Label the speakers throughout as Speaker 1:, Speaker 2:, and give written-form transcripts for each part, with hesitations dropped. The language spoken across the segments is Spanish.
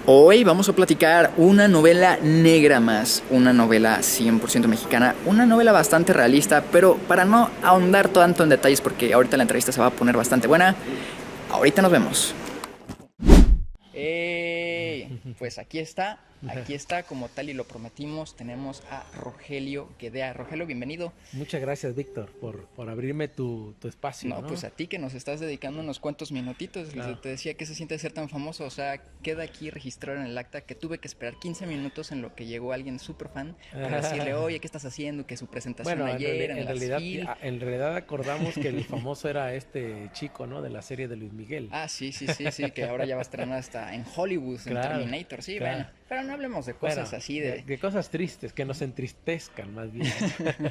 Speaker 1: Hoy vamos a platicar una novela negra más, una novela 100% mexicana, una novela bastante realista, pero para no ahondar tanto en detalles porque ahorita la entrevista se va a poner bastante buena, ahorita nos vemos. Pues aquí está como tal y lo prometimos, tenemos a Rogelio Guedea. Rogelio, bienvenido.
Speaker 2: Muchas gracias, Víctor, por abrirme tu espacio,
Speaker 1: No, pues
Speaker 2: ¿no?
Speaker 1: a ti que nos estás dedicando unos cuantos minutitos.
Speaker 2: Claro.
Speaker 1: Te decía que se siente ser tan famoso. O sea, queda aquí registrado en el acta que tuve que esperar 15 minutos en lo que llegó alguien súper fan para decirle, oye, ¿qué estás haciendo? Que su presentación
Speaker 2: Bueno,
Speaker 1: ayer en
Speaker 2: en
Speaker 1: las
Speaker 2: realidad,
Speaker 1: FIL.
Speaker 2: en realidad acordamos que el famoso era este chico, ¿no? De la serie de Luis Miguel.
Speaker 1: Ah, sí, sí, sí, sí, que ahora ya va a estrenar hasta en Hollywood, en
Speaker 2: Claro,
Speaker 1: Terminator. Sí, bueno,
Speaker 2: claro.
Speaker 1: pero no hablemos de cosas
Speaker 2: Bueno,
Speaker 1: así de...
Speaker 2: de cosas tristes, que nos entristezcan más bien, ¿no?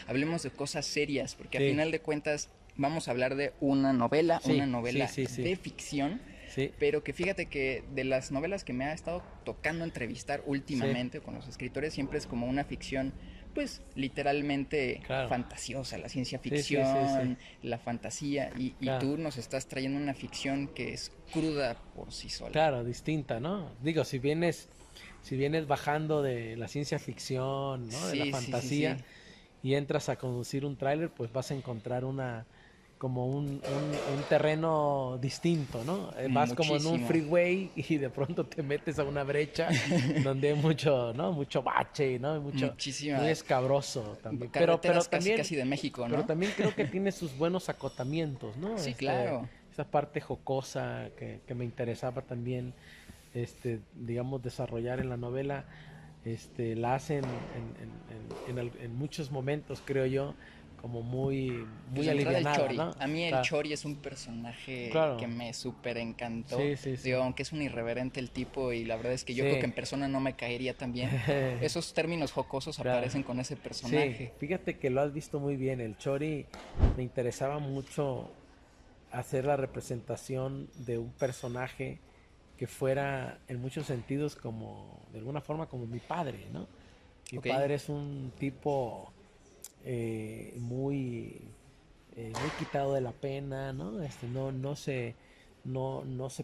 Speaker 1: Hablemos de cosas serias, porque a
Speaker 2: Sí,
Speaker 1: final de cuentas vamos a hablar de una
Speaker 2: sí, sí,
Speaker 1: novela
Speaker 2: sí, sí,
Speaker 1: de ficción,
Speaker 2: sí,
Speaker 1: pero que fíjate que de las novelas que me ha estado tocando entrevistar
Speaker 2: sí,
Speaker 1: últimamente con los escritores siempre es como una ficción, pues literalmente
Speaker 2: claro.
Speaker 1: fantasiosa, la ciencia
Speaker 2: Sí, sí, sí, sí,
Speaker 1: ficción, la fantasía, y
Speaker 2: claro.
Speaker 1: tú nos estás trayendo una ficción que es cruda por sí sola.
Speaker 2: Claro, distinta, ¿no? Digo, si vienes bajando de la ciencia ficción, ¿no? De la
Speaker 1: Sí, sí, sí,
Speaker 2: fantasía
Speaker 1: sí.
Speaker 2: y entras a conducir un tráiler, pues vas a encontrar como un terreno distinto, ¿no? Vas como en un
Speaker 1: Muchísimo.
Speaker 2: freeway y de pronto te metes a una brecha donde hay mucho, ¿no? Mucho bache, ¿no? Muy
Speaker 1: Muchísima.
Speaker 2: escabroso también.
Speaker 1: Carreteras casi casi de México,
Speaker 2: Pero
Speaker 1: ¿no?
Speaker 2: también creo que tiene sus buenos acotamientos, ¿no?
Speaker 1: Sí, claro.
Speaker 2: Esa parte jocosa que me interesaba también, digamos, desarrollar en la novela, la hacen en muchos momentos, creo yo, como
Speaker 1: Pues
Speaker 2: muy
Speaker 1: de entrada el
Speaker 2: alivianada,
Speaker 1: Chori.
Speaker 2: ¿no?
Speaker 1: A mí el
Speaker 2: Claro,
Speaker 1: Chori es un personaje que
Speaker 2: claro,
Speaker 1: me súper encantó.
Speaker 2: sí, sí, sí,
Speaker 1: Digo, aunque es un irreverente el tipo y la verdad es que yo creo que
Speaker 2: sí,
Speaker 1: en persona no me caería tan bien. Esos términos jocosos
Speaker 2: claro.
Speaker 1: aparecen con ese
Speaker 2: Sí,
Speaker 1: personaje.
Speaker 2: fíjate que lo has visto muy bien. El Chori me interesaba mucho hacer la representación de un personaje que fuera en muchos sentidos como, de alguna forma, como mi padre, ¿no? Mi
Speaker 1: Ok.
Speaker 2: padre es un tipo muy, muy quitado de la pena, ¿no? No se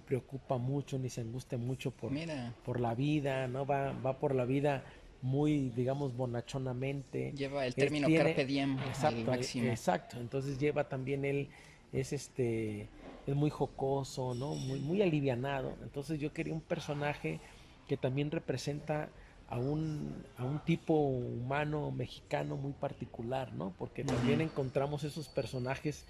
Speaker 2: preocupa mucho ni se angustia mucho
Speaker 1: Mira,
Speaker 2: por la vida, ¿no? Va por la vida muy, digamos, bonachonamente.
Speaker 1: lleva el
Speaker 2: Es,
Speaker 1: término
Speaker 2: tiene,
Speaker 1: carpe diem al
Speaker 2: exacto,
Speaker 1: máximo.
Speaker 2: exacto. Entonces lleva también él, es es muy jocoso, ¿no? Muy alivianado. Entonces yo quería un personaje que también representa a un tipo humano mexicano muy particular, ¿no? Porque también
Speaker 1: Ujú.
Speaker 2: encontramos esos personajes,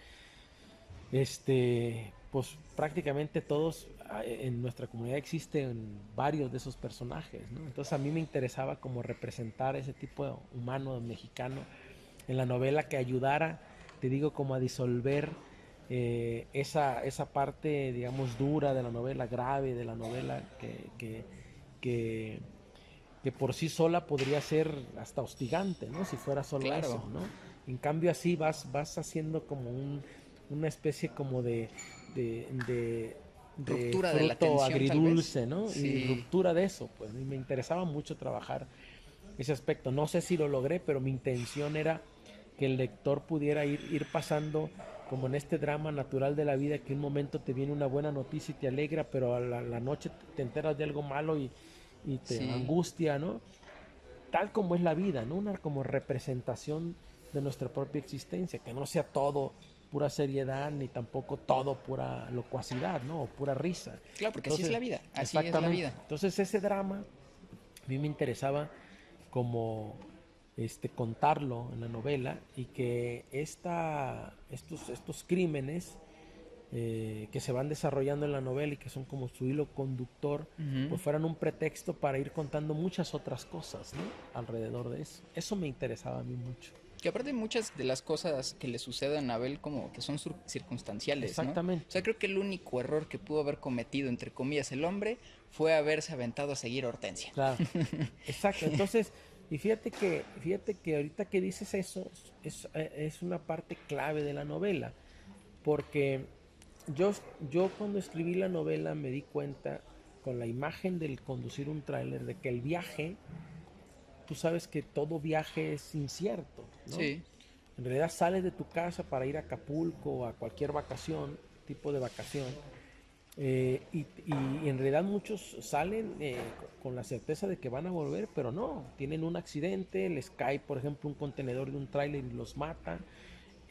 Speaker 2: pues prácticamente todos en nuestra comunidad existen varios de esos personajes, ¿no? Entonces a mí me interesaba como representar ese tipo humano mexicano en la novela que ayudara, te digo, como a disolver esa parte, digamos, dura de la novela, grave de la novela, que, que por sí sola podría ser hasta hostigante, ¿no? Si fuera solo
Speaker 1: Claro.
Speaker 2: eso, ¿no? En cambio así vas haciendo como una especie como de, de
Speaker 1: Ruptura de la
Speaker 2: fruto
Speaker 1: tensión, tal vez.
Speaker 2: agridulce, ¿no? Y
Speaker 1: Sí.
Speaker 2: ruptura de eso, pues. Y me interesaba mucho trabajar ese aspecto. No sé si lo logré, pero mi intención era que el lector pudiera ir pasando como en este drama natural de la vida, que un momento te viene una buena noticia y te alegra, pero a la noche te enteras de algo malo y te
Speaker 1: Sí.
Speaker 2: angustia, ¿no? Tal como es la vida, ¿no? Una como representación de nuestra propia existencia, que no sea todo pura seriedad ni tampoco todo pura locuacidad, ¿no? O pura risa.
Speaker 1: Claro, porque así es
Speaker 2: Entonces,
Speaker 1: la vida. Así es la
Speaker 2: exactamente.
Speaker 1: vida.
Speaker 2: Entonces ese drama a mí me interesaba como contarlo en la novela y que estos crímenes que se van desarrollando en la novela y que son como su hilo conductor,
Speaker 1: Ujú.
Speaker 2: pues fueran un pretexto para ir contando muchas otras cosas, ¿no? Alrededor de eso. Eso me interesaba a mí mucho.
Speaker 1: Que aparte muchas de las cosas que le suceden a Abel como que son circunstanciales, ¿no? O
Speaker 2: Exactamente.
Speaker 1: sea, creo que el único error que pudo haber cometido, entre comillas, el hombre fue haberse aventado a seguir a Hortensia.
Speaker 2: Claro. Exacto. Entonces, y fíjate que ahorita que dices eso, es una parte clave de la novela. Porque yo, yo cuando escribí la novela me di cuenta con la imagen del conducir un tráiler de que el viaje, tú sabes que todo viaje es incierto, ¿no?
Speaker 1: Sí,
Speaker 2: En realidad sales de tu casa para ir a Acapulco o a cualquier vacación, tipo de vacación, Y en realidad muchos salen con la certeza de que van a volver, pero no, tienen un accidente, les cae por ejemplo un contenedor de un tráiler y los mata.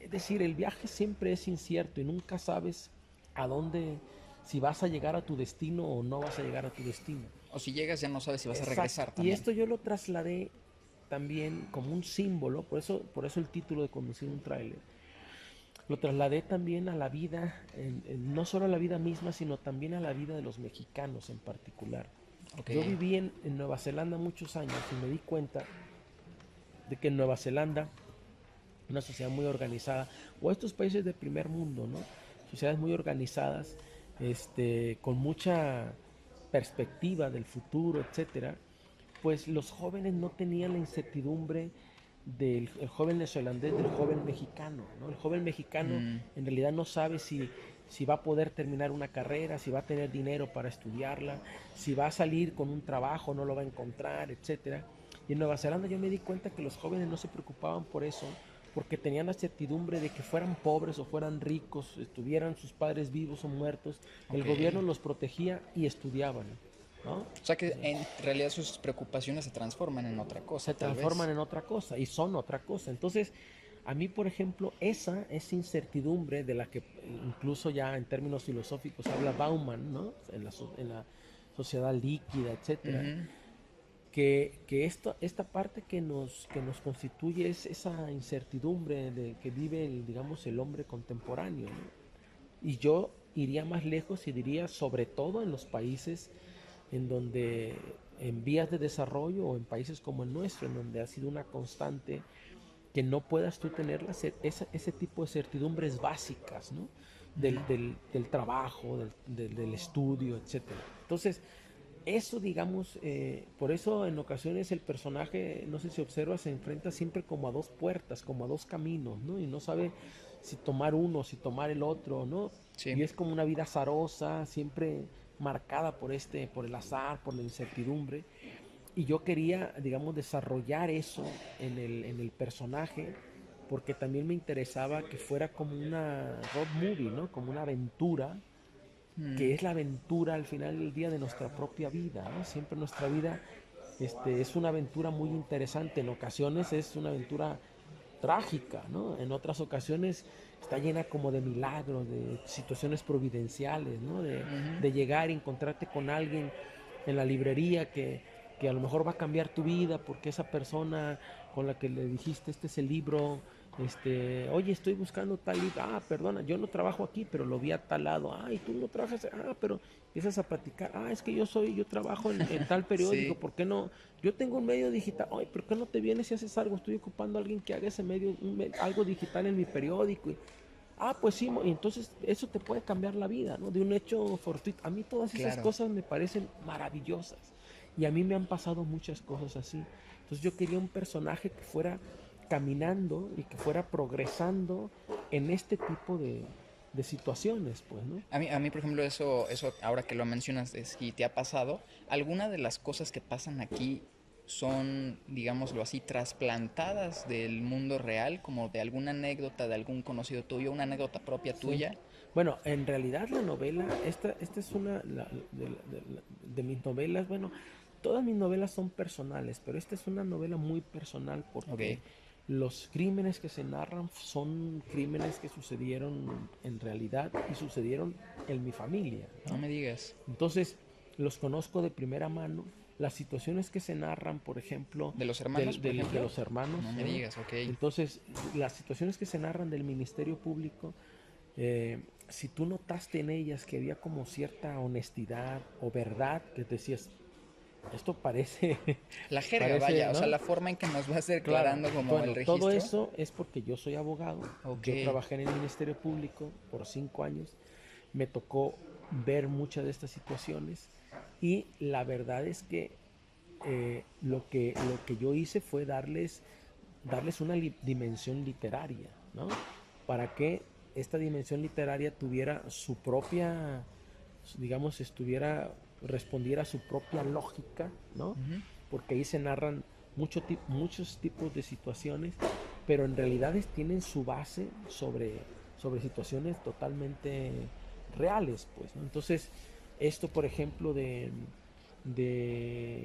Speaker 2: Es decir, el viaje siempre es incierto y nunca sabes a dónde, si vas a llegar a tu destino o no vas a llegar a tu destino.
Speaker 1: O si llegas ya no sabes si vas a
Speaker 2: Exacto.
Speaker 1: regresar
Speaker 2: Y
Speaker 1: también.
Speaker 2: esto yo lo trasladé también como un símbolo, por eso el título de conducir un tráiler. Lo trasladé también a la vida, no solo a la vida misma, sino también a la vida de los mexicanos en particular.
Speaker 1: Ok,
Speaker 2: Yo viví en Nueva Zelanda muchos años y me di cuenta de que en Nueva Zelanda, una sociedad muy organizada, o estos países de primer mundo, ¿no? Sociedades muy organizadas, con mucha perspectiva del futuro, etcétera, pues los jóvenes no tenían la incertidumbre del el joven neozelandés, del joven mexicano, ¿no? El joven mexicano en realidad no sabe si va a poder terminar una carrera, si va a tener dinero para estudiarla, si va a salir con un trabajo, no lo va a encontrar, etcétera. Y en Nueva Zelanda yo me di cuenta que los jóvenes no se preocupaban por eso, porque tenían la certidumbre de que fueran pobres o fueran ricos, estuvieran sus padres vivos o muertos, el
Speaker 1: ok.
Speaker 2: gobierno los protegía y estudiaban, ¿no?
Speaker 1: O sea que en realidad sus preocupaciones se transforman en otra cosa,
Speaker 2: Se
Speaker 1: tal vez.
Speaker 2: transforman en otra cosa y son otra cosa. Entonces, a mí, por ejemplo, esa incertidumbre de la que incluso ya en términos filosóficos habla Bauman, ¿no? En la sociedad líquida, etcétera,
Speaker 1: Ujú.
Speaker 2: que esta parte que nos constituye es esa incertidumbre de que vive, digamos, el hombre contemporáneo, ¿no? Y yo iría más lejos y diría, sobre todo en los países en donde, en vías de desarrollo o en países como el nuestro, en donde ha sido una constante que no puedas tú tener ese tipo de certidumbres básicas, ¿no? Del trabajo, del estudio, etcétera. Entonces, eso, digamos, por eso en ocasiones el personaje, no sé si observas, se enfrenta siempre como a dos puertas, como a dos caminos, ¿no? Y no sabe si tomar uno, si tomar el otro, ¿no?
Speaker 1: Sí.
Speaker 2: Y es como una vida azarosa, siempre marcada por el azar, por la incertidumbre. Y yo quería, digamos, desarrollar eso en el personaje, porque también me interesaba que fuera como una road movie, ¿no? Como una aventura, que es la aventura al final del día de nuestra propia vida, ¿no? Siempre nuestra vida es una aventura muy interesante, en ocasiones es una aventura trágica, ¿no? En otras ocasiones está llena como de milagros, de situaciones providenciales, ¿no? De llegar y encontrarte con alguien en la librería que a lo mejor va a cambiar tu vida porque esa persona con la que le dijiste este es el libro, oye, estoy buscando tal libro, ah, perdona, yo no trabajo aquí, pero lo vi a tal lado, ah, y tú no trabajas, ah, pero empiezas a platicar, ah, es que yo trabajo en tal periódico,
Speaker 1: Sí,
Speaker 2: ¿por qué no? Yo tengo un medio digital, ay, ¿por qué no te vienes y haces algo? Estoy ocupando a alguien que haga ese medio, algo digital en mi periódico. Ah, pues sí, y entonces eso te puede cambiar la vida, ¿no? De un hecho fortuito. A mí todas esas
Speaker 1: claro.
Speaker 2: cosas me parecen maravillosas. Y a mí me han pasado muchas cosas así. Entonces yo quería un personaje que fuera caminando y que fuera progresando en este tipo de situaciones, pues, ¿no?
Speaker 1: A mí, por ejemplo, eso, ahora que lo mencionas, de si te ha pasado, ¿alguna de las cosas que pasan aquí son, digámoslo así, trasplantadas del mundo real, como de alguna anécdota de algún conocido tuyo, una anécdota propia
Speaker 2: Sí.
Speaker 1: tuya?
Speaker 2: Bueno, en realidad la novela, esta es una de mis novelas, bueno, todas mis novelas son personales, pero esta es una novela muy personal
Speaker 1: Ok,
Speaker 2: porque los crímenes que se narran son crímenes que sucedieron en realidad y sucedieron en mi familia,
Speaker 1: no
Speaker 2: ¿no?
Speaker 1: me digas.
Speaker 2: Entonces, los conozco de primera mano. Las situaciones que se narran, por ejemplo,
Speaker 1: ¿De los hermanos, por
Speaker 2: de
Speaker 1: ejemplo?
Speaker 2: los hermanos,
Speaker 1: No me
Speaker 2: ¿no?
Speaker 1: digas, ok.
Speaker 2: Entonces, las situaciones que se narran del Ministerio Público, si tú notaste en ellas que había como cierta honestidad o verdad, que decías, esto parece,
Speaker 1: La jerga,
Speaker 2: parece,
Speaker 1: vaya, o sea,
Speaker 2: ¿no?
Speaker 1: la forma en que nos vas
Speaker 2: Claro,
Speaker 1: declarando como el
Speaker 2: bueno, todo
Speaker 1: registro.
Speaker 2: eso es porque yo soy abogado,
Speaker 1: Ok,
Speaker 2: yo trabajé en el Ministerio Público por 5 años, me tocó ver muchas de estas situaciones y la verdad es que lo que yo hice fue darles una dimensión literaria, ¿no? Para que esta dimensión literaria tuviera su propia, digamos, respondiera a su propia lógica, ¿no? Porque ahí se narran muchos tipos de situaciones, pero en realidad tienen su base sobre situaciones totalmente reales, pues, ¿no? Entonces, esto, por ejemplo, de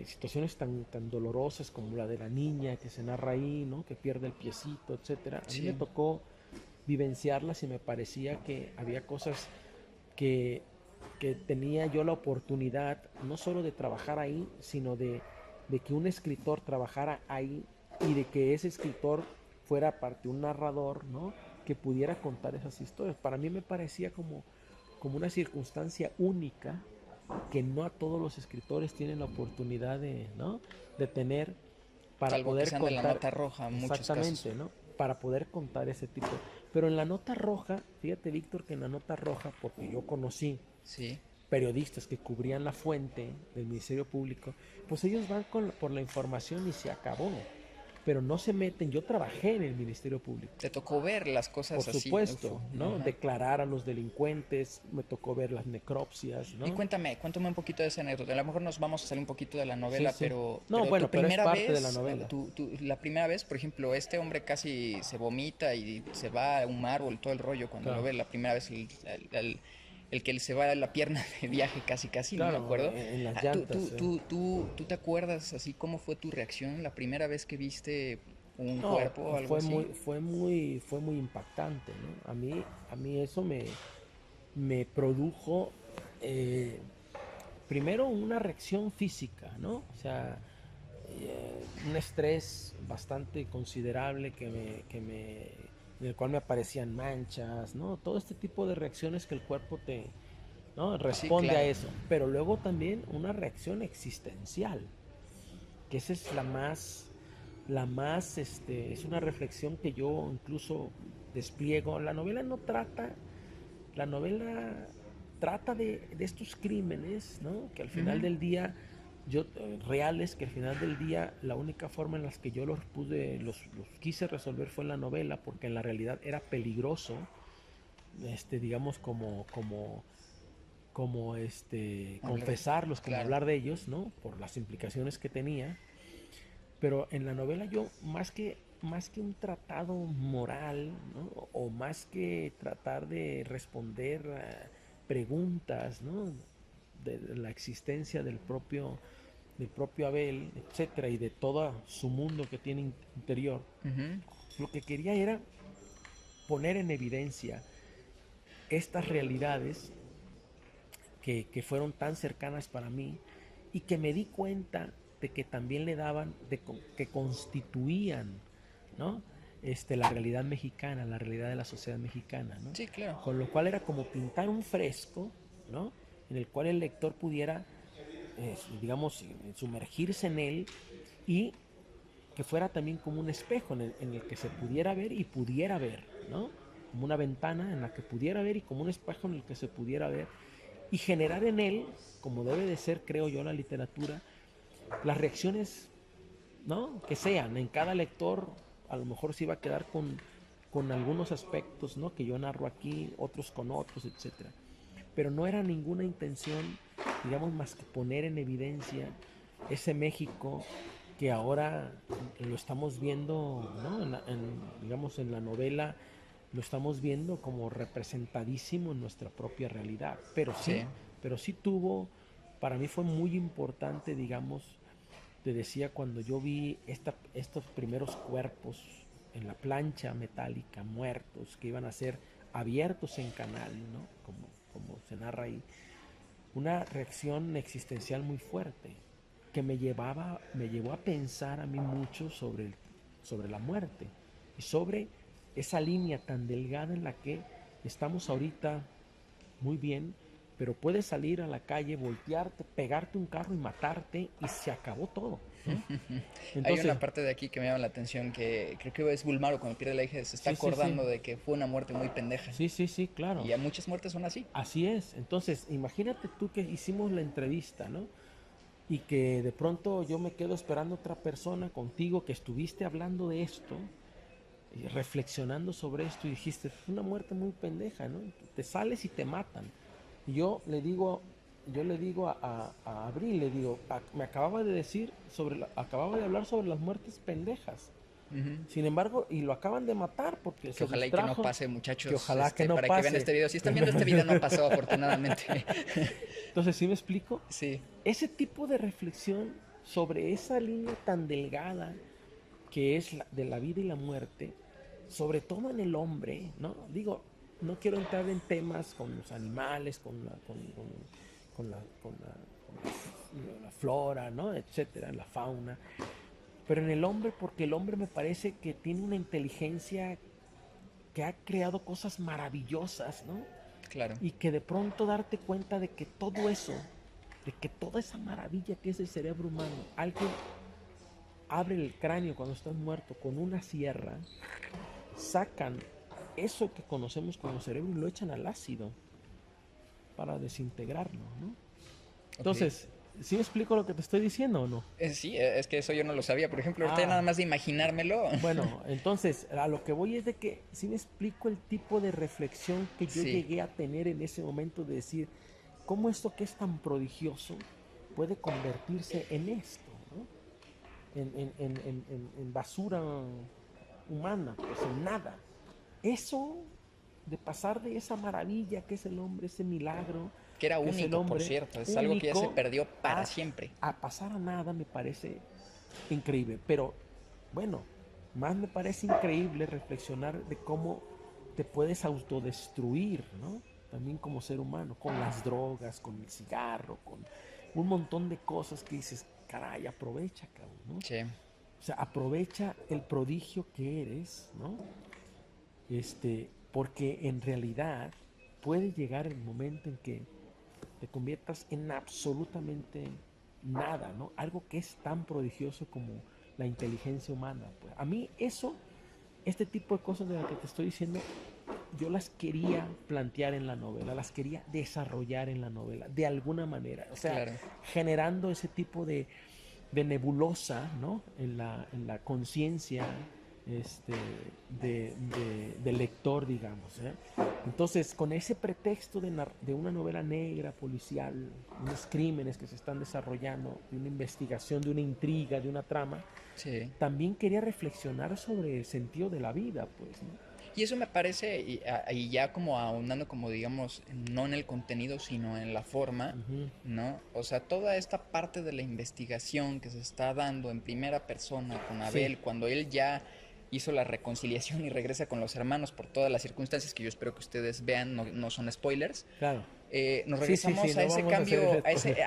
Speaker 2: situaciones tan dolorosas como la de la niña que se narra ahí, ¿no? Que pierde el piecito, etcétera. A mí me
Speaker 1: Sí.
Speaker 2: tocó vivenciarlas y me parecía que había cosas que, que tenía yo la oportunidad no solo de trabajar ahí, sino de que un escritor trabajara ahí y de que ese escritor fuera aparte un narrador, ¿no? Que pudiera contar esas historias. Para mí me parecía como una circunstancia única que no a todos los escritores tienen la oportunidad de, ¿no? De tener para
Speaker 1: Salvo que
Speaker 2: poder
Speaker 1: sean de la
Speaker 2: contar
Speaker 1: nota roja en muchos casos.
Speaker 2: exactamente, ¿no? Para poder contar ese tipo. Pero en la nota roja, fíjate Víctor que en la nota roja, porque yo conocí
Speaker 1: Sí.
Speaker 2: periodistas que cubrían la fuente del Ministerio Público, pues ellos van por la información y se acabó. Pero no se meten. Yo trabajé en el Ministerio Público.
Speaker 1: Te tocó ver las
Speaker 2: Por
Speaker 1: cosas así.
Speaker 2: supuesto, ¿no?
Speaker 1: Ajá.
Speaker 2: Declarar a los delincuentes, me tocó ver las necropsias,
Speaker 1: Y
Speaker 2: ¿no?
Speaker 1: cuéntame un poquito de esa anécdota. A lo mejor nos vamos a salir un poquito de la
Speaker 2: Sí,
Speaker 1: novela,
Speaker 2: sí. No,
Speaker 1: pero tu
Speaker 2: bueno, pero es
Speaker 1: primera
Speaker 2: parte de la
Speaker 1: vez,
Speaker 2: novela.
Speaker 1: la primera vez, por ejemplo, este hombre casi se vomita y se va a un árbol, todo el rollo, cuando lo
Speaker 2: Claro,
Speaker 1: ve la primera vez, el que se va la pierna de viaje casi, no me
Speaker 2: claro,
Speaker 1: acuerdo.
Speaker 2: en las
Speaker 1: Ah,
Speaker 2: llantas.
Speaker 1: ¿tú te acuerdas así cómo fue tu reacción la primera vez que viste un
Speaker 2: No,
Speaker 1: cuerpo o algo así?
Speaker 2: fue muy impactante, ¿no? A mí eso me produjo eh, primero una reacción física, ¿no? O sea, un estrés bastante considerable en el cual me aparecían manchas, ¿no? Todo este tipo de reacciones que el cuerpo ¿no?
Speaker 1: Sí,
Speaker 2: Responde a
Speaker 1: claro.
Speaker 2: eso. Pero luego también una reacción existencial, que esa es es una reflexión que yo incluso despliego. La novela trata de estos crímenes, ¿no? Que al final
Speaker 1: Ujú.
Speaker 2: del día, reales, que al final del día la única forma en la que yo los quise resolver fue en la novela, porque en la realidad era peligroso, digamos,
Speaker 1: Hablar,
Speaker 2: confesarlos, como
Speaker 1: claro.
Speaker 2: hablar de ellos, ¿no? Por las implicaciones que tenía. Pero en la novela yo, más que un tratado moral, ¿no? O más que tratar de responder a preguntas, ¿no? De la existencia del propio Abel, etcétera, y de todo su mundo que tiene interior,
Speaker 1: Ujú.
Speaker 2: lo que quería era poner en evidencia estas realidades que fueron tan cercanas para mí y que me di cuenta de que también le daban, que constituían, ¿no? La realidad mexicana, la realidad de la sociedad mexicana, ¿no?
Speaker 1: Sí, claro.
Speaker 2: Con lo cual era como pintar un fresco, ¿no? En el cual el lector pudiera, digamos, sumergirse en él y que fuera también como un espejo en el que se pudiera ver y pudiera ver, ¿no? Como una ventana en la que pudiera ver y como un espejo en el que se pudiera ver y generar en él, como debe de ser, creo yo, la literatura, las reacciones, ¿no? Que sean. En cada lector a lo mejor se iba a quedar con algunos aspectos, ¿no? Que yo narro aquí, otros con otros, etcétera. Pero no era ninguna intención, digamos, más que poner en evidencia ese México que ahora lo estamos viendo, ¿no? Digamos, en la novela lo estamos viendo como representadísimo en nuestra propia realidad.
Speaker 1: Sí.
Speaker 2: Pero sí tuvo, para mí fue muy importante, digamos, te decía cuando yo vi estos primeros cuerpos en la plancha metálica, muertos, que iban a ser abiertos en canal, ¿no? Como se narra ahí, una reacción existencial muy fuerte que me llevó a pensar a mí mucho sobre la muerte y sobre esa línea tan delgada en la que estamos ahorita muy bien, pero puedes salir a la calle, voltearte, pegarte un carro y matarte y se acabó todo, ¿no?
Speaker 1: Hay
Speaker 2: Entonces,
Speaker 1: una parte de aquí que me llama la atención que creo que es Bulmaro cuando pierde la hija se está
Speaker 2: sí, sí, sí,
Speaker 1: acordando de que fue una muerte muy pendeja.
Speaker 2: sí, sí, sí, claro,
Speaker 1: Y ya muchas muertes son así.
Speaker 2: así es. Entonces, imagínate tú que hicimos la entrevista, ¿no? Y que de pronto yo me quedo esperando otra persona contigo que estuviste hablando de esto, y reflexionando sobre esto y dijiste, es una muerte muy pendeja, ¿no? Te sales y te matan. Y yo le digo a Abril, le digo, me acababa de decir acababa de hablar sobre las muertes pendejas.
Speaker 1: Ujú.
Speaker 2: Sin embargo, y lo acaban de matar porque
Speaker 1: Que
Speaker 2: se
Speaker 1: ojalá y que no
Speaker 2: distrajo.
Speaker 1: pase, muchachos.
Speaker 2: Que ojalá que no
Speaker 1: para que vean
Speaker 2: pase.
Speaker 1: este video. Si están viendo este video, no pasó, afortunadamente.
Speaker 2: Entonces, ¿sí me explico?
Speaker 1: Sí,
Speaker 2: Ese tipo de reflexión sobre esa línea tan delgada que es de la vida y la muerte, sobre todo en el hombre, ¿no? Digo, no quiero entrar en temas con los animales, con la flora, ¿no? Etcétera, la fauna, pero en el hombre, porque el hombre me parece que tiene una inteligencia que ha creado cosas maravillosas, ¿no?
Speaker 1: claro.
Speaker 2: Y que de pronto darte cuenta de que todo eso, de que toda esa maravilla que es el cerebro humano, alguien abre el cráneo cuando estás muerto con una sierra, sacan eso que conocemos como cerebro y lo echan al ácido para desintegrarlo, ¿no?
Speaker 1: Ok.
Speaker 2: Entonces, ¿sí me explico lo que te estoy diciendo o no?
Speaker 1: Sí, es que eso yo no lo sabía. Por ejemplo, ahorita nada
Speaker 2: Ah,
Speaker 1: más de imaginármelo.
Speaker 2: bueno, entonces a lo que voy es de que sí me explico el tipo de reflexión que yo
Speaker 1: Sí,
Speaker 2: llegué a tener en ese momento de decir, ¿cómo esto que es tan prodigioso puede convertirse en esto, ¿no? En basura humana, pues en nada. Eso de pasar de esa maravilla que es el hombre, ese milagro
Speaker 1: que era
Speaker 2: que es el
Speaker 1: único, por
Speaker 2: hombre
Speaker 1: cierto. Es algo que ya se
Speaker 2: único,
Speaker 1: perdió para
Speaker 2: a,
Speaker 1: siempre.
Speaker 2: a pasar a nada me parece increíble. Pero bueno, más me parece increíble reflexionar de cómo te puedes autodestruir, ¿no? También como ser humano, con las drogas, con el cigarro, con un montón de cosas que dices, caray, aprovecha, cabrón, ¿no?
Speaker 1: Sí,
Speaker 2: O sea, aprovecha el prodigio que eres, ¿no? Porque en realidad puede llegar el momento en que te conviertas en absolutamente nada, ¿no? Algo que es tan prodigioso como la inteligencia humana. Pues a mí eso, este tipo de cosas de las que te estoy diciendo, yo las quería plantear en la novela, las quería desarrollar en la novela, de alguna manera. O sea,
Speaker 1: claro.
Speaker 2: generando ese tipo de nebulosa, ¿no? En la conciencia este, del lector, digamos. ¿Eh? Entonces, con ese pretexto de una novela negra, policial, unos crímenes que se están desarrollando, de una investigación, de una intriga, de una trama,
Speaker 1: Sí.
Speaker 2: también quería reflexionar sobre el sentido de la vida, pues, ¿no?
Speaker 1: Y eso me parece, y ya como ahondando como digamos, no en el contenido, sino en la forma,
Speaker 2: Ujú.
Speaker 1: ¿no? O sea, toda esta parte de la investigación que se está dando en primera persona con
Speaker 2: Sí,
Speaker 1: Abel, cuando él ya hizo la reconciliación y regresa con los hermanos por todas las circunstancias que yo espero que ustedes vean, no, no son spoilers.
Speaker 2: claro.
Speaker 1: Nos
Speaker 2: Sí, sí, sí,
Speaker 1: regresamos a
Speaker 2: no
Speaker 1: ese
Speaker 2: vamos a hacer
Speaker 1: cambio,
Speaker 2: ese spoiler.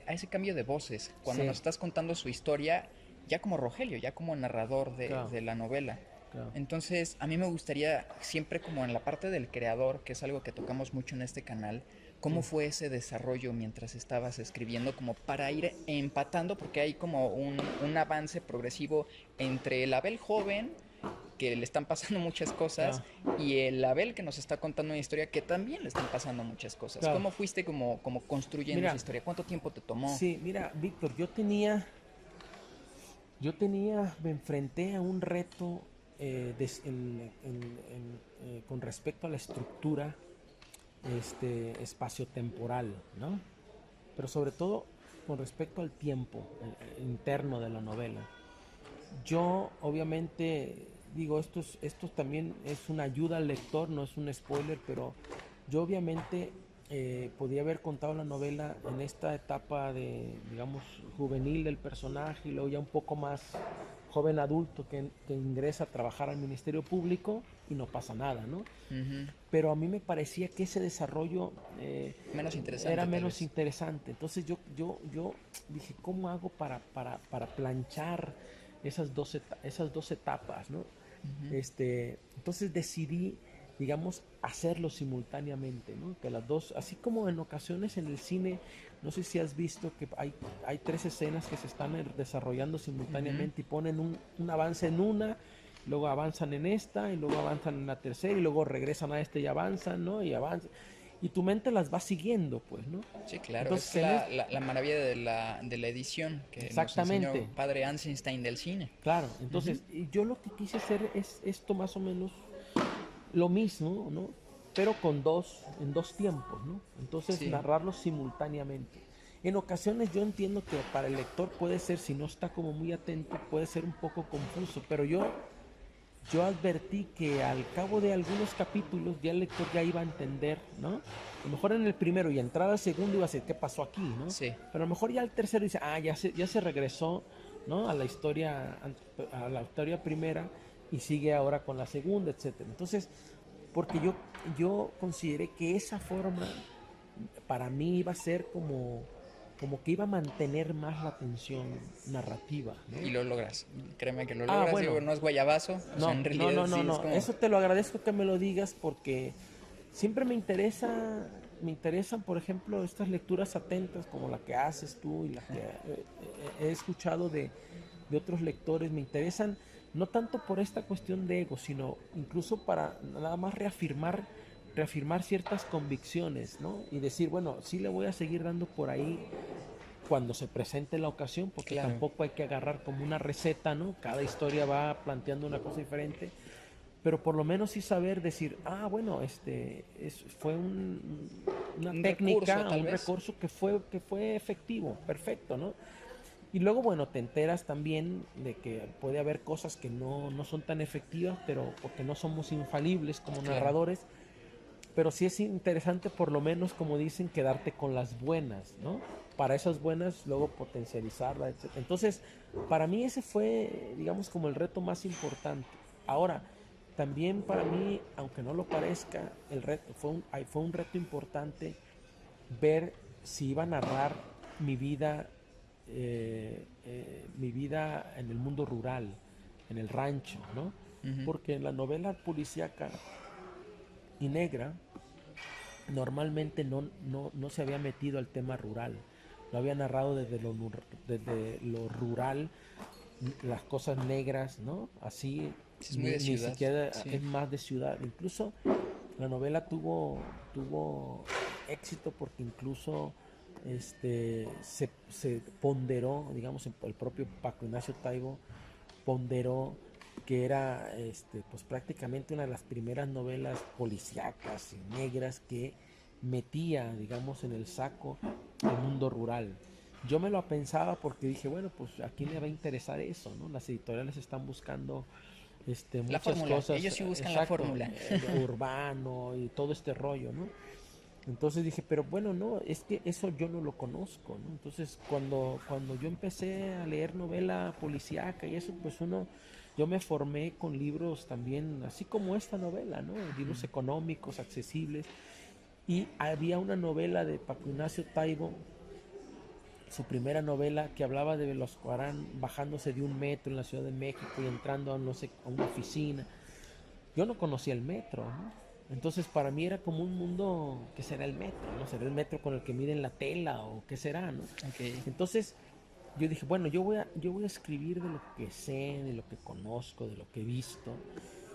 Speaker 1: a ese cambio de voces, cuando
Speaker 2: Sí,
Speaker 1: nos estás contando su historia, ya como Rogelio, ya como narrador
Speaker 2: claro,
Speaker 1: de la novela.
Speaker 2: claro.
Speaker 1: Entonces, a mí me gustaría siempre como en la parte del creador, que es algo que tocamos mucho en este canal, cómo
Speaker 2: Sí,
Speaker 1: fue ese desarrollo mientras estabas escribiendo, como para ir empatando, porque hay como un avance progresivo entre el Abel joven, que le están pasando muchas cosas,
Speaker 2: claro,
Speaker 1: y el Abel que nos está contando una historia que también le están pasando muchas cosas.
Speaker 2: claro.
Speaker 1: ¿Cómo fuiste como construyendo esa
Speaker 2: Mira,
Speaker 1: historia? ¿Cuánto tiempo te tomó?
Speaker 2: sí, mira, Víctor, me enfrenté a un reto con respecto a la estructura espaciotemporal, ¿no? Pero sobre todo con respecto al tiempo interno de la novela. Yo, obviamente, digo, esto también es una ayuda al lector, no es un spoiler, pero yo obviamente podía haber contado la novela en esta etapa de, digamos, juvenil del personaje y luego ya un poco más joven adulto que ingresa a trabajar al Ministerio Público y no pasa nada, ¿no?
Speaker 1: Ujú.
Speaker 2: Pero a mí me parecía que ese desarrollo
Speaker 1: Menos
Speaker 2: era
Speaker 1: interesante, tal
Speaker 2: menos
Speaker 1: vez.
Speaker 2: interesante. Entonces yo dije, ¿cómo hago para planchar esas dos etapas, ¿no?
Speaker 1: Ujú.
Speaker 2: Entonces decidí, digamos, hacerlo simultáneamente, ¿no? Que las dos, así como en ocasiones en el cine, no sé si has visto que hay tres escenas que se están desarrollando
Speaker 1: Ujú.
Speaker 2: simultáneamente y ponen un avance en una, luego avanzan en esta y luego avanzan en la tercera y luego regresan a este y avanzan, ¿no? Y avanzan. Y tu mente las va siguiendo, pues, ¿no?
Speaker 1: Sí, claro,
Speaker 2: Entonces,
Speaker 1: es la maravilla de la edición que nos enseñó
Speaker 2: exactamente,
Speaker 1: padre Einstein del cine.
Speaker 2: claro.
Speaker 1: Ujú.
Speaker 2: Entonces, yo lo que quise hacer es esto más o menos lo mismo, ¿no? Pero en dos tiempos, ¿no? Entonces,
Speaker 1: Sí,
Speaker 2: narrarlos simultáneamente. En ocasiones yo entiendo que para el lector puede ser, si no está como muy atento, puede ser un poco confuso, pero yo advertí que al cabo de algunos capítulos ya el lector ya iba a entender, ¿no? A lo mejor en el primero y entrar al segundo iba a decir, ¿qué pasó aquí, no?
Speaker 1: Sí.
Speaker 2: Pero a lo mejor ya al tercero dice, ya se regresó, ¿no? A la historia primera y sigue ahora con la segunda, etcétera. Entonces, porque yo consideré que esa forma para mí iba a ser como que iba a mantener más la tensión narrativa, ¿no?
Speaker 1: Y lo logras. Créeme que lo
Speaker 2: Ah,
Speaker 1: logras.
Speaker 2: bueno.
Speaker 1: Digo, no es guayabazo. O sea,
Speaker 2: No,
Speaker 1: en
Speaker 2: no,
Speaker 1: realidad
Speaker 2: no, no,
Speaker 1: sí es
Speaker 2: no.
Speaker 1: como.
Speaker 2: Eso te lo agradezco que me lo digas porque siempre me interesan, por ejemplo, estas lecturas atentas como la que haces tú y la que he escuchado de otros lectores. Me interesan no tanto por esta cuestión de ego, sino incluso para nada más reafirmar ciertas convicciones, ¿no? Y decir, bueno, sí le voy a seguir dando por ahí cuando se presente la ocasión, porque
Speaker 1: Claro.
Speaker 2: tampoco hay que agarrar como una receta, ¿no? Cada historia va planteando una cosa diferente, pero por lo menos sí saber decir, bueno, fue una
Speaker 1: Un recurso,
Speaker 2: técnica,
Speaker 1: tal
Speaker 2: un
Speaker 1: vez.
Speaker 2: recurso que fue efectivo, perfecto, ¿no? Y luego, bueno, te enteras también de que puede haber cosas que no son tan efectivas, pero porque no somos infalibles como
Speaker 1: Claro.
Speaker 2: narradores, pero sí es interesante por lo menos, como dicen, quedarte con las buenas, ¿no? Para esas buenas luego potencializarlas, etc. Entonces, para mí ese fue, digamos, como el reto más importante. Ahora, también para mí, aunque no lo parezca, el reto fue un reto importante ver si iba a narrar mi vida, mi vida en el mundo rural, en el rancho, ¿no?
Speaker 1: Ujú.
Speaker 2: Porque en la novela policíaca y negra normalmente no se había metido al tema rural. Lo había narrado desde lo rural, las cosas negras, ¿no? Así,
Speaker 1: Sí, es muy de
Speaker 2: ni
Speaker 1: ciudad.
Speaker 2: siquiera
Speaker 1: Sí.
Speaker 2: es más de ciudad. Incluso la novela tuvo éxito porque incluso se ponderó, digamos, el propio Paco Ignacio Taibo ponderó que era pues prácticamente una de las primeras novelas policíacas y negras que metía, digamos, en el saco el mundo rural. Yo me lo pensaba porque dije, bueno, pues a quién le va a interesar eso, ¿no? Las editoriales están buscando
Speaker 1: La
Speaker 2: muchas
Speaker 1: fórmula.
Speaker 2: cosas,
Speaker 1: Ellos sí buscan la
Speaker 2: exacto,
Speaker 1: fórmula.
Speaker 2: urbano y todo este rollo, ¿no? Entonces dije, pero bueno, no, es que eso yo no lo conozco, ¿no? Entonces cuando yo empecé a leer novela policíaca y eso, pues yo me formé con libros también, así como esta novela, ¿no? Libros económicos, accesibles. Y había una novela de Paco Ignacio Taibo, su primera novela, que hablaba de Velasco Arán bajándose de un metro en la Ciudad de México y entrando a, no sé, a una oficina. Yo no conocía el metro, ¿no? Entonces para mí era como un mundo, ¿qué será el metro? ¿No será el metro con el que miden la tela o qué será, ¿no?
Speaker 1: Ok.
Speaker 2: Entonces yo dije, bueno, yo voy a escribir de lo que sé, de lo que conozco, de lo que he visto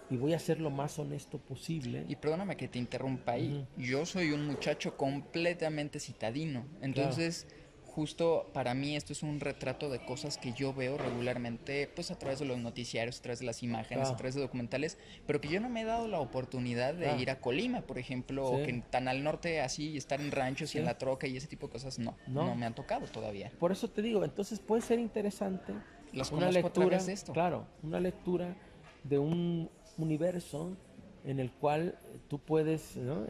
Speaker 2: y voy a ser lo más honesto posible.
Speaker 1: Y perdóname que te interrumpa ahí.
Speaker 2: Ujú,
Speaker 1: Yo soy un muchacho completamente citadino.
Speaker 2: claro,
Speaker 1: Entonces, justo para mí esto es un retrato de cosas que yo veo regularmente, pues a través de los noticiarios, a través de las imágenes, a
Speaker 2: claro,
Speaker 1: través de documentales, pero que yo no me he dado la oportunidad de
Speaker 2: claro.
Speaker 1: ir a Colima, por ejemplo, o
Speaker 2: Sí,
Speaker 1: que tan al norte así, y estar en ranchos y en
Speaker 2: sí,
Speaker 1: la troca y ese tipo de cosas, no, no
Speaker 2: no.
Speaker 1: me han tocado todavía.
Speaker 2: Por eso te digo, entonces puede ser interesante
Speaker 1: Los
Speaker 2: una
Speaker 1: conozco a través
Speaker 2: lectura,
Speaker 1: de esto.
Speaker 2: claro, una lectura de un universo en el cual tú puedes, ¿no?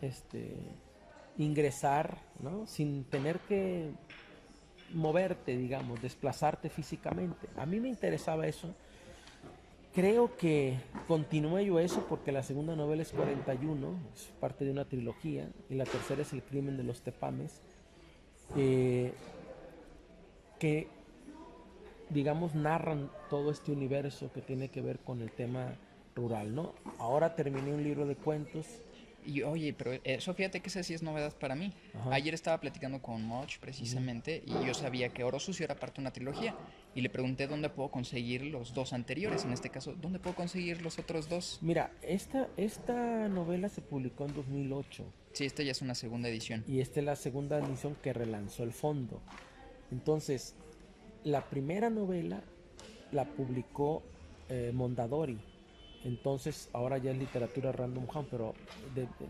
Speaker 2: Ingresar, ¿no? Sin tener que moverte, digamos, desplazarte físicamente. A mí me interesaba eso. Creo que continúe yo eso porque la segunda novela es 41, es parte de una trilogía, y la tercera es El crimen de los tepames, eh, que digamos narran todo este universo que tiene que ver con el tema rural, ¿no? Ahora terminé un libro de cuentos.
Speaker 1: Y oye, pero eso fíjate que esa sí es novedad para mí.
Speaker 2: Ajá.
Speaker 1: Ayer estaba platicando con Moch
Speaker 2: Ujú.
Speaker 1: precisamente y yo sabía que Oro Sucio era parte de una trilogía y le pregunté dónde puedo conseguir los dos anteriores, en este caso, ¿dónde puedo conseguir los otros dos?
Speaker 2: Mira, esta novela se publicó en 2008
Speaker 1: Sí, esta ya es una segunda edición.
Speaker 2: y esta es la segunda edición que relanzó el fondo. Entonces, la primera novela la publicó Mondadori. Entonces, ahora ya es literatura Random House, pero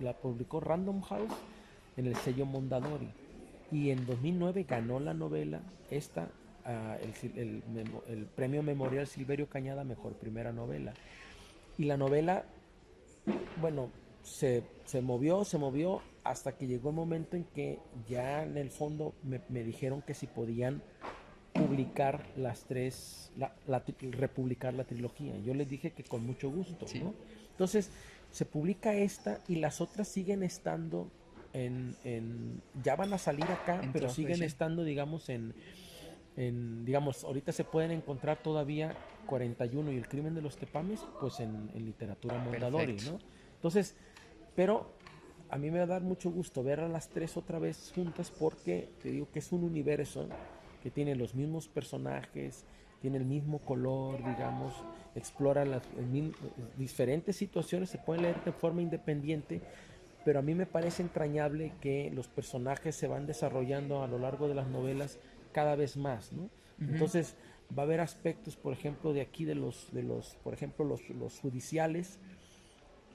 Speaker 2: la publicó Random House en el sello Mondadori. y en 2009 ganó la novela esta, el premio Memorial Silverio Cañada, mejor primera novela. Y la novela, bueno, se movió hasta que llegó el momento en que ya en el fondo me dijeron que si podían publicar las tres, republicar la trilogía. Yo les dije que con mucho gusto,
Speaker 1: Sí.
Speaker 2: ¿no? Entonces, se publica esta y las otras siguen estando ya van a salir acá,
Speaker 1: En
Speaker 2: pero
Speaker 1: trabajo,
Speaker 2: siguen
Speaker 1: sí.
Speaker 2: estando, digamos, digamos, ahorita se pueden encontrar todavía 41 y el crimen de los tepames, pues en literatura Mondadori,
Speaker 1: Perfecto.
Speaker 2: ¿no? Entonces, pero a mí me va a dar mucho gusto ver a las tres otra vez juntas porque te digo que es un universo que tiene los mismos personajes, tiene el mismo color, digamos, explora diferentes situaciones, se pueden leer de forma independiente, pero a mí me parece entrañable que los personajes se van desarrollando a lo largo de las novelas cada vez más, ¿no?
Speaker 1: Ujú.
Speaker 2: Entonces va a haber aspectos, por ejemplo, de aquí por ejemplo, los judiciales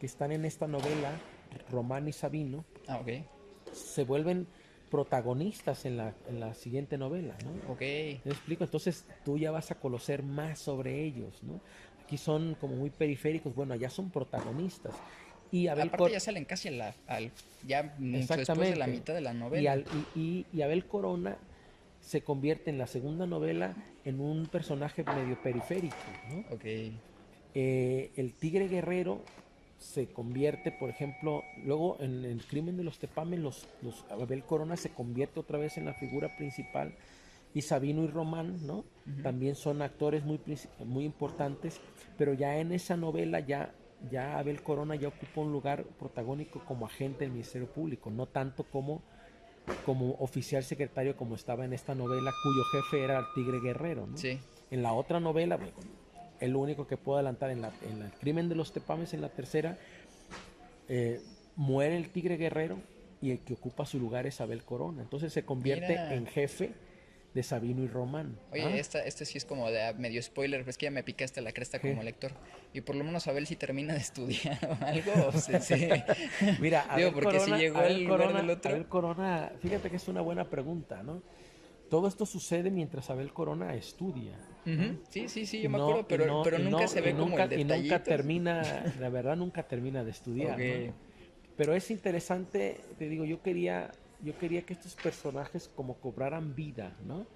Speaker 2: que están en esta novela, Román y Sabino,
Speaker 1: Ah, ok.
Speaker 2: se vuelven protagonistas en la siguiente novela, ¿no?
Speaker 1: Ok.
Speaker 2: ¿Me explico? Entonces tú ya vas a conocer más sobre ellos, ¿no? Aquí son como muy periféricos, bueno, allá son protagonistas. Y
Speaker 1: Aparte ya salen casi ya mucho después de la
Speaker 2: exactamente.
Speaker 1: mitad de la
Speaker 2: Y,
Speaker 1: novela.
Speaker 2: y Abel Corona se convierte en la segunda novela en un personaje medio periférico, ¿no?
Speaker 1: Ok.
Speaker 2: El Tigre Guerrero se convierte, por ejemplo, luego en el crimen de los Tepames, Abel Corona se convierte otra vez en la figura principal y Sabino y Román, ¿no?
Speaker 1: Ujú.
Speaker 2: También son actores muy importantes, pero ya en esa novela ya Abel Corona ya ocupa un lugar protagónico como agente del Ministerio Público, no tanto como oficial secretario como estaba en esta novela, cuyo jefe era el Tigre Guerrero, ¿no?
Speaker 1: Sí.
Speaker 2: En la otra novela, bueno, es lo único que puedo adelantar en el crimen de los Tepames, en la tercera, eh, muere el Tigre Guerrero y el que ocupa su lugar es Abel Corona. Entonces se convierte
Speaker 1: Mira.
Speaker 2: en jefe de Sabino y Román.
Speaker 1: Oye,
Speaker 2: ¿Ah?
Speaker 1: este sí es como de medio spoiler, pues que ya me picaste la cresta
Speaker 2: ¿Qué?
Speaker 1: como lector. Y por lo menos Abel si termina de estudiar o algo, o sí.
Speaker 2: Mira,
Speaker 1: Digo, porque si llegó al lugar del otro.
Speaker 2: Abel Corona, fíjate que es una buena pregunta, ¿no? Todo esto sucede mientras Abel Corona estudia, ¿no?
Speaker 1: Ujú. Sí, yo me acuerdo, pero nunca se ve como el
Speaker 2: y nunca
Speaker 1: detallito.
Speaker 2: termina, la verdad nunca termina de estudiar, ¿no?
Speaker 1: Ok.
Speaker 2: Pero es interesante, te digo, yo quería que estos personajes como cobraran vida, ¿no?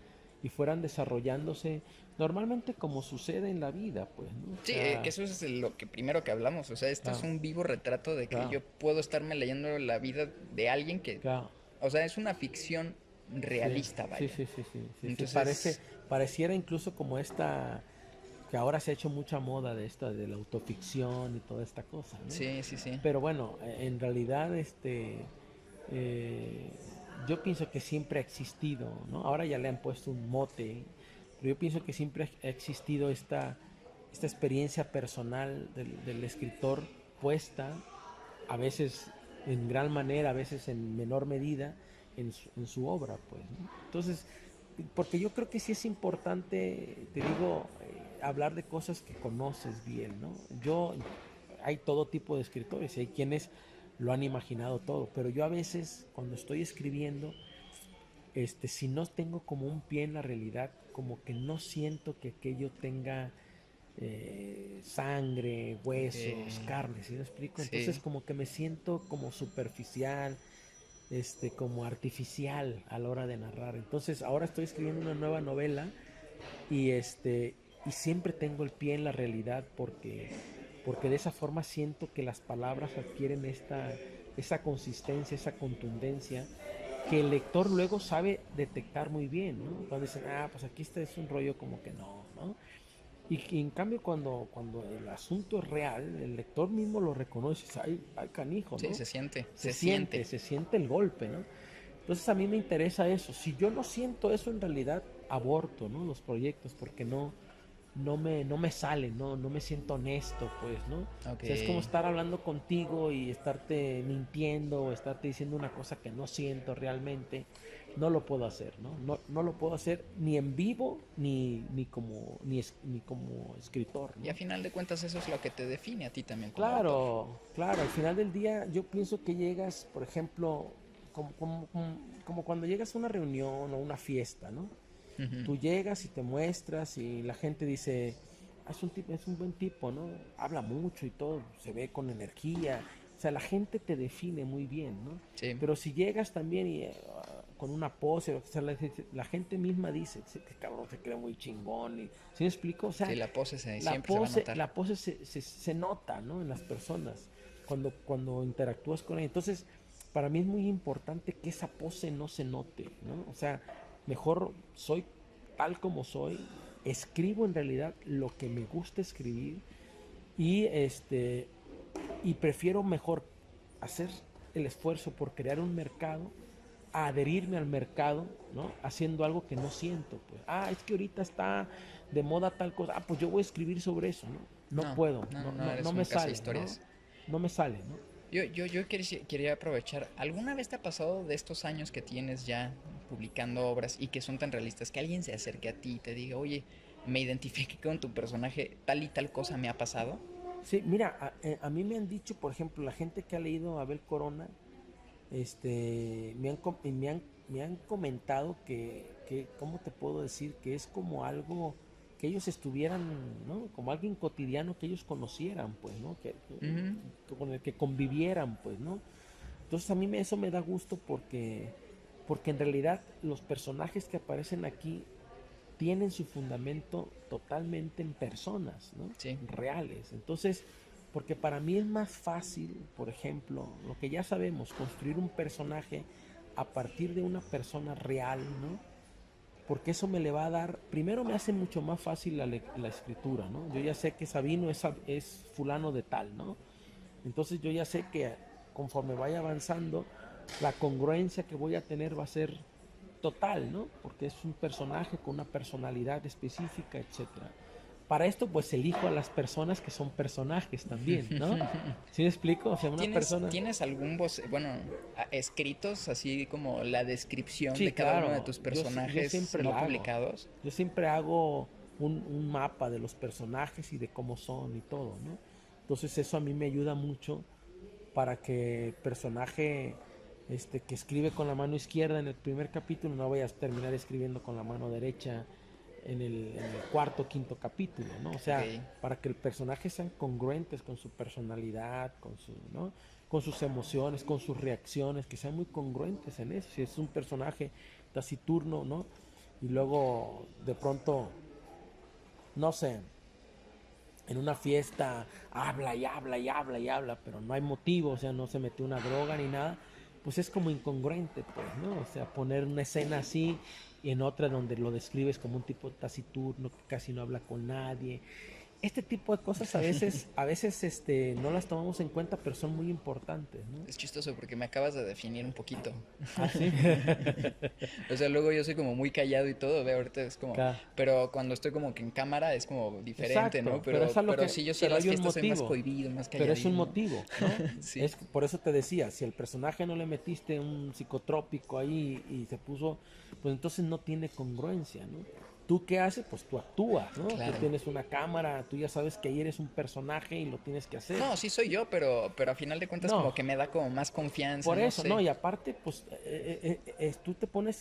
Speaker 2: Y fueran desarrollándose normalmente como sucede en la vida, pues, ¿no? O
Speaker 1: Sí,
Speaker 2: sea,
Speaker 1: que eso es lo que primero que hablamos. O sea, esto es
Speaker 2: claro,
Speaker 1: un vivo retrato de que
Speaker 2: claro,
Speaker 1: yo puedo estarme leyendo la vida de alguien que.
Speaker 2: claro.
Speaker 1: O sea, es una ficción
Speaker 2: Sí,
Speaker 1: realista,
Speaker 2: sí,
Speaker 1: vaya.
Speaker 2: sí, sí, sí, sí, sí.
Speaker 1: Entonces,
Speaker 2: Pareciera incluso como esta, que ahora se ha hecho mucha moda de esta, de la autoficción y toda esta cosa, ¿no?
Speaker 1: sí.
Speaker 2: Pero bueno, en realidad, eh, yo pienso que siempre ha existido, ¿no? Ahora ya le han puesto un mote, pero yo pienso que siempre ha existido esta experiencia personal del escritor puesta, a veces en gran manera, a veces en menor medida, en su obra, pues, ¿no? Entonces, porque yo creo que sí es importante, te digo, hablar de cosas que conoces bien, ¿no? Hay todo tipo de escritores, hay quienes lo han imaginado todo, pero yo a veces cuando estoy escribiendo, si no tengo como un pie en la realidad, como que no siento que aquello tenga sangre, huesos,
Speaker 1: ok,
Speaker 2: carne, ¿sí me explico? Entonces
Speaker 1: sí.
Speaker 2: como que me siento como superficial, como artificial a la hora de narrar. Entonces ahora estoy escribiendo una nueva novela y y siempre tengo el pie en la realidad porque de esa forma siento que las palabras adquieren esa consistencia, esa contundencia que el lector luego sabe detectar muy bien, ¿no? Cuando dicen, pues aquí es un rollo como que no, ¿no? Y en cambio cuando el asunto es real, el lector mismo lo reconoce, dice, ay canijo,
Speaker 1: Sí,
Speaker 2: ¿no?
Speaker 1: se siente.
Speaker 2: Se siente el golpe, ¿no? Entonces a mí me interesa eso. Si yo no siento eso, en realidad aborto, ¿no? Los proyectos porque no me sale, no me siento honesto, pues, ¿no?
Speaker 1: Ok.
Speaker 2: O sea, es como estar hablando contigo y estarte mintiendo o estarte diciendo una cosa que no siento realmente. No lo puedo hacer, ¿no? No lo puedo hacer ni en vivo ni como escritor,
Speaker 1: Y a
Speaker 2: ¿no?
Speaker 1: final de cuentas eso es lo que te define a ti también como autor.
Speaker 2: Claro, claro, al final del día yo pienso que llegas, por ejemplo, como como cuando llegas a una reunión o una fiesta, ¿no? Tú llegas y te muestras y la gente dice, es un tipo, es un buen tipo, ¿no? Habla mucho y todo, se ve con energía. O sea, la gente te define muy bien, ¿no?
Speaker 1: Sí.
Speaker 2: Pero si llegas también y con una pose, o sea, la gente misma dice, que cabrón se cree muy chingón. Y, ¿sí me explico? O sea,
Speaker 1: Sí, la pose siempre se va a notar.
Speaker 2: la pose se nota, ¿no? En las personas cuando interactúas con ellas. Entonces, para mí es muy importante que esa pose no se note, ¿no? O sea, mejor soy tal como soy, escribo en realidad lo que me gusta escribir y y prefiero mejor hacer el esfuerzo por crear un mercado a adherirme al mercado, ¿no? Haciendo algo que no siento, pues. Es que ahorita está de moda tal cosa. Pues yo voy a escribir sobre eso, ¿no? No
Speaker 1: No,
Speaker 2: puedo,
Speaker 1: eres
Speaker 2: no
Speaker 1: un
Speaker 2: me
Speaker 1: caso de
Speaker 2: sale,
Speaker 1: historias.
Speaker 2: ¿no? No me sale, ¿no?
Speaker 1: Yo quería aprovechar, ¿alguna vez te ha pasado de estos años que tienes ya publicando obras y que son tan realistas que alguien se acerque a ti y te diga, oye, me identifiqué con tu personaje, tal y tal cosa me ha pasado?
Speaker 2: Sí, mira, a mí me han dicho, por ejemplo, la gente que ha leído a Abel Corona, me han comentado ¿cómo te puedo decir? Que es como algo que ellos estuvieran, ¿no? Como alguien cotidiano que ellos conocieran, pues, ¿no?
Speaker 1: Ujú.
Speaker 2: Con el que convivieran, pues, ¿no? Entonces a mí eso me da gusto porque en realidad los personajes que aparecen aquí tienen su fundamento totalmente en personas, ¿no?
Speaker 1: Sí.
Speaker 2: Reales. Entonces, porque para mí es más fácil, por ejemplo, lo que ya sabemos, construir un personaje a partir de una persona real, ¿no? Porque eso me le va a dar, primero me hace mucho más fácil la escritura, ¿no? Yo ya sé que Sabino es fulano de tal, ¿no? Entonces yo ya sé que conforme vaya avanzando, la congruencia que voy a tener va a ser total, ¿no? Porque es un personaje con una personalidad específica, etcétera. Para esto, pues elijo a las personas que son personajes también, ¿no? ¿Sí me explico? O sea, una persona.
Speaker 1: ¿Tienes algún bueno, escritos así como la descripción
Speaker 2: Sí,
Speaker 1: de cada uno de
Speaker 2: claro.
Speaker 1: tus
Speaker 2: Yo
Speaker 1: personajes
Speaker 2: siempre
Speaker 1: no
Speaker 2: la hago.
Speaker 1: publicados?
Speaker 2: Yo siempre hago un mapa de los personajes y de cómo son y todo, ¿no? Entonces eso a mí me ayuda mucho para que el personaje que escribe con la mano izquierda en el primer capítulo no vaya a terminar escribiendo con la mano derecha en el cuarto o quinto capítulo, ¿no? O sea,
Speaker 1: Ok.
Speaker 2: para que el personaje sean congruentes con su personalidad, ¿no? Con sus emociones, con sus reacciones, que sean muy congruentes en eso. Si es un personaje taciturno, ¿no? Y luego de pronto, no sé, en una fiesta habla y habla y habla y habla, pero no hay motivo, o sea, no se metió una droga ni nada, pues es como incongruente, pues, ¿no? O sea, poner una escena así y en otra donde lo describes como un tipo taciturno que casi no habla con nadie. Este tipo de cosas a veces no las tomamos en cuenta, pero son muy importantes, ¿no?
Speaker 1: Es chistoso porque me acabas de definir un poquito.
Speaker 2: Ah, sí.
Speaker 1: O sea, luego yo soy como muy callado y todo, ve, ahorita es como,
Speaker 2: Claro.
Speaker 1: pero cuando estoy como que en cámara es como diferente, ¿no?
Speaker 2: Exacto, pero es algo
Speaker 1: Pero sí, yo sí en
Speaker 2: pero
Speaker 1: las
Speaker 2: hay un
Speaker 1: fiestas soy más
Speaker 2: motivo,
Speaker 1: cohibido, más
Speaker 2: pero es un
Speaker 1: calladito.
Speaker 2: motivo, ¿no?
Speaker 1: Sí.
Speaker 2: Por eso te decía, si el personaje no le metiste un psicotrópico ahí y se puso, pues entonces no tiene congruencia, ¿no? ¿Tú qué haces? Pues tú actúas, ¿no? Tú
Speaker 1: Claro.
Speaker 2: tienes una cámara, tú ya sabes que ahí eres un personaje y lo tienes que hacer.
Speaker 1: No, sí soy yo, pero a final de cuentas
Speaker 2: No,
Speaker 1: como que me da como más confianza,
Speaker 2: por
Speaker 1: no
Speaker 2: eso, no,
Speaker 1: sé.
Speaker 2: y aparte, pues tú te pones,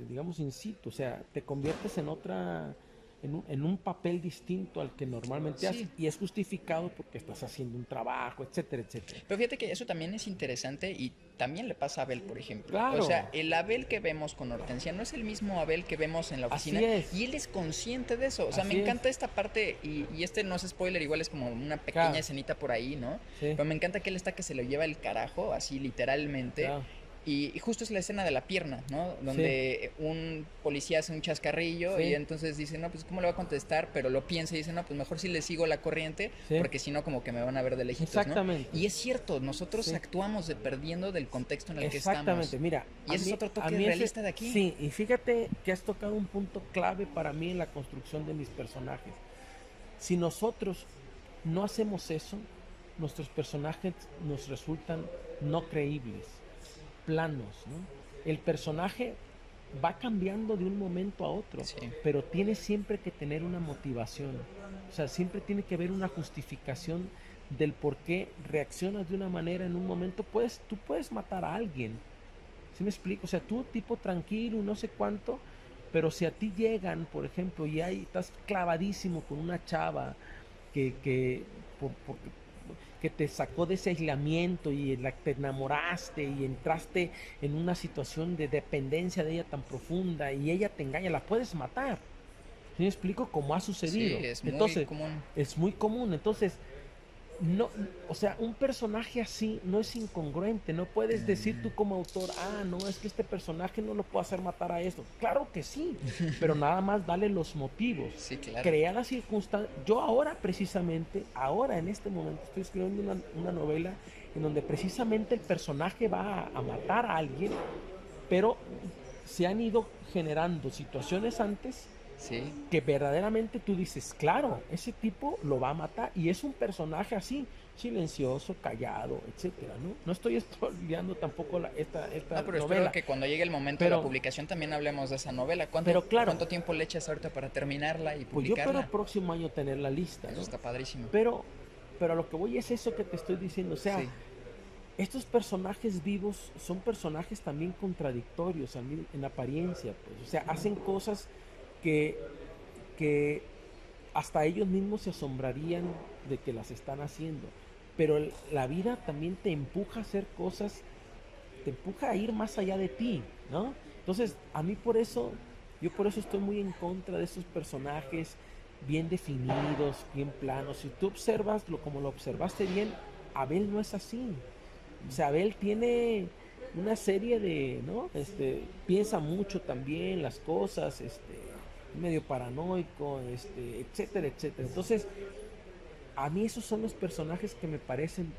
Speaker 2: digamos, in situ, o sea, te conviertes en otra, en un papel distinto al que normalmente haces,
Speaker 1: Sí.
Speaker 2: y es justificado porque estás haciendo un trabajo, etcétera, etcétera.
Speaker 1: Pero fíjate que eso también es interesante y también le pasa a Abel, por ejemplo. O
Speaker 2: Claro,
Speaker 1: sea, el Abel que vemos con Hortensia no es el mismo Abel que vemos en la oficina
Speaker 2: así es,
Speaker 1: y él es consciente de eso. O sea, me
Speaker 2: así es,
Speaker 1: encanta esta parte y este no es spoiler, igual es como una pequeña
Speaker 2: claro,
Speaker 1: escenita por ahí, ¿no?
Speaker 2: sí,
Speaker 1: Pero me encanta que él está que se lo lleva el carajo, así literalmente.
Speaker 2: claro,
Speaker 1: Y justo es la escena de la pierna, ¿no?
Speaker 2: sí,
Speaker 1: Donde un policía hace un chascarrillo y
Speaker 2: sí,
Speaker 1: entonces dice, no, pues ¿cómo le va a contestar? Pero lo piensa y dice, no, pues mejor si le sigo la corriente
Speaker 2: sí,
Speaker 1: porque si no como que me van a ver de lejitos, ¿no?
Speaker 2: exactamente,
Speaker 1: Y es cierto, nosotros
Speaker 2: sí,
Speaker 1: actuamos dependiendo del contexto en el que
Speaker 2: exactamente,
Speaker 1: estamos.
Speaker 2: mira,
Speaker 1: Y ese es otro
Speaker 2: a
Speaker 1: toque
Speaker 2: mí
Speaker 1: realista de aquí.
Speaker 2: sí, y fíjate que has tocado un punto clave para mí en la construcción de mis personajes. Si nosotros no hacemos eso, nuestros personajes nos resultan no creíbles, planos, ¿no? El personaje va cambiando de un momento a otro,
Speaker 1: Sí,
Speaker 2: pero tiene siempre que tener una motivación. O sea, siempre tiene que haber una justificación del por qué reaccionas de una manera en un momento. Tú puedes matar a alguien, ¿Sí me explico? O sea, tú tipo tranquilo y no sé cuánto, pero si a ti llegan, por ejemplo, y ahí estás clavadísimo con una chava que, que te sacó de ese aislamiento y te enamoraste y entraste en una situación de dependencia de ella tan profunda y ella te engaña, la puedes matar. ¿Sí me explico? Como ha
Speaker 1: Sí,
Speaker 2: sucedido.
Speaker 1: es muy
Speaker 2: Entonces,
Speaker 1: común.
Speaker 2: es muy común. Entonces, no, o sea, un personaje así no es incongruente. No puedes decir tú como autor, no, es que este personaje no lo puedo hacer matar a esto. Claro que sí, pero nada más dale los motivos.
Speaker 1: Sí, claro.
Speaker 2: Crea las circunstancias. Yo ahora precisamente, ahora en este momento estoy escribiendo una novela en donde precisamente el personaje va a matar a alguien, pero se han ido generando situaciones antes
Speaker 1: Sí.
Speaker 2: que verdaderamente tú dices, claro, ese tipo lo va a matar y es un personaje así, silencioso, callado, etcétera, ¿no? No estoy spoileando tampoco esta
Speaker 1: No, pero
Speaker 2: novela.
Speaker 1: espero que cuando llegue el momento de la publicación también hablemos de esa novela. ¿Cuánto tiempo le echas ahorita para terminarla y
Speaker 2: Pues yo
Speaker 1: publicarla?
Speaker 2: espero próximo año tener la lista, ¿no?
Speaker 1: Eso está padrísimo.
Speaker 2: Pero a lo que voy es eso que te estoy diciendo, o sea,
Speaker 1: Sí.
Speaker 2: estos personajes vivos son personajes también contradictorios en apariencia, pues, o sea, hacen cosas que hasta ellos mismos se asombrarían de que las están haciendo. Pero la vida también te empuja a hacer cosas, te empuja a ir más allá de ti, ¿no? Entonces, a mí yo por eso estoy muy en contra de esos personajes bien definidos, bien planos. Si tú observas como lo observaste bien, Abel no es así. O sea, Abel tiene una serie de, ¿no? Piensa mucho también las cosas, medio paranoico, etcétera, etcétera. Entonces, a mí esos son los personajes que me parecen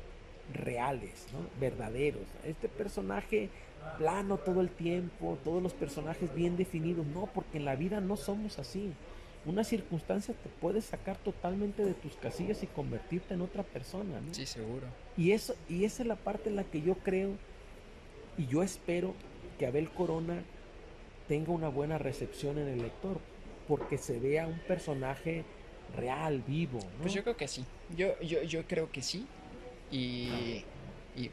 Speaker 2: reales, ¿no? Verdaderos. Este personaje plano todo el tiempo, todos los personajes bien definidos, no, porque en la vida no somos así. Una circunstancia te puede sacar totalmente de tus casillas y convertirte en otra persona, ¿no?
Speaker 1: Sí, seguro.
Speaker 2: Y esa es la parte en la que yo creo y yo espero que Abel Corona tenga una buena recepción en el lector, porque se vea un personaje real, vivo, ¿no?
Speaker 1: Pues yo creo que sí. Yo creo que sí. Y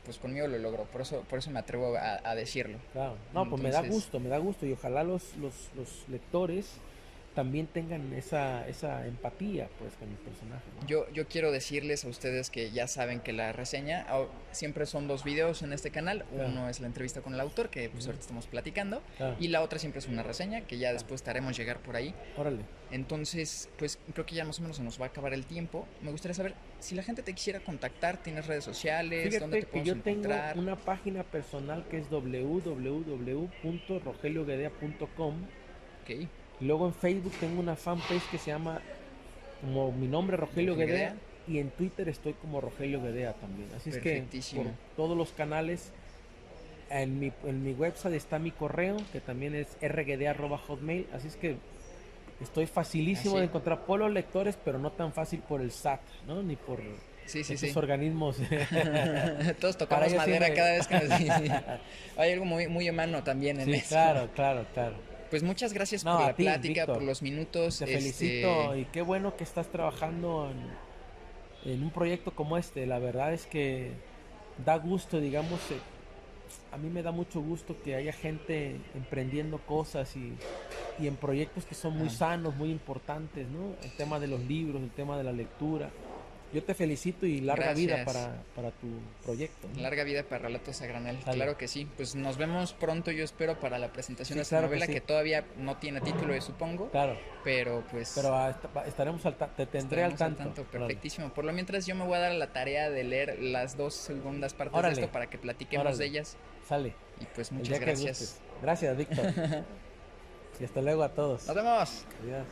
Speaker 1: pues conmigo lo logro. Por eso me atrevo a decirlo.
Speaker 2: Claro. No, pues me da gusto. Y ojalá los lectores también tengan esa empatía pues con el personaje, ¿no?
Speaker 1: Yo quiero decirles a ustedes que ya saben que la reseña siempre son 2 videos en este canal.
Speaker 2: Claro.
Speaker 1: Uno es la entrevista con el autor, que pues ahorita estamos platicando,
Speaker 2: Claro.
Speaker 1: y la otra siempre es una reseña, que ya después te haremos llegar por ahí.
Speaker 2: Órale.
Speaker 1: Entonces, pues creo que ya más o menos se nos va a acabar el tiempo. Me gustaría saber si la gente te quisiera contactar, ¿tienes redes sociales?
Speaker 2: Fíjate
Speaker 1: ¿Dónde te
Speaker 2: que
Speaker 1: podemos
Speaker 2: yo
Speaker 1: encontrar?
Speaker 2: tengo una página personal que es www.rogelioguedea.com.
Speaker 1: Ok.
Speaker 2: Luego en Facebook tengo una fanpage que se llama como mi nombre, Rogelio Guedea, y en Twitter estoy como Rogelio Guedea también. Así es que por todos los canales, en mi website está mi correo, que también es rguedea@hotmail, así es que estoy facilísimo de encontrar por los lectores, pero no tan fácil por el SAT, ¿no? Ni por esos organismos.
Speaker 1: Todos tocamos madera cada vez que nos hay algo muy, muy humano también en eso.
Speaker 2: Claro.
Speaker 1: Pues muchas gracias por la plática,
Speaker 2: Víctor,
Speaker 1: por los minutos.
Speaker 2: Te felicito y qué bueno que estás trabajando en un proyecto como este. La verdad es que da gusto, digamos, a mí me da mucho gusto que haya gente emprendiendo cosas y en proyectos que son muy sanos, muy importantes, ¿no? El tema de los libros, el tema de la lectura. Yo te felicito y larga vida para tu proyecto, ¿no?
Speaker 1: Larga vida para Relatos a Granel. Claro que sí. Pues nos vemos pronto, yo espero, para la presentación de esta novela que todavía no tiene título, yo supongo.
Speaker 2: Claro.
Speaker 1: Pero pues...
Speaker 2: estaremos te tendré al tanto.
Speaker 1: Perfectísimo. Por lo mientras yo me voy a dar la tarea de leer las 2 segundas partes de esto para que platiquemos de ellas.
Speaker 2: Sale.
Speaker 1: Y pues muchas gracias.
Speaker 2: Gracias, Víctor. Y hasta luego a todos.
Speaker 1: Nos vemos.
Speaker 2: Adiós.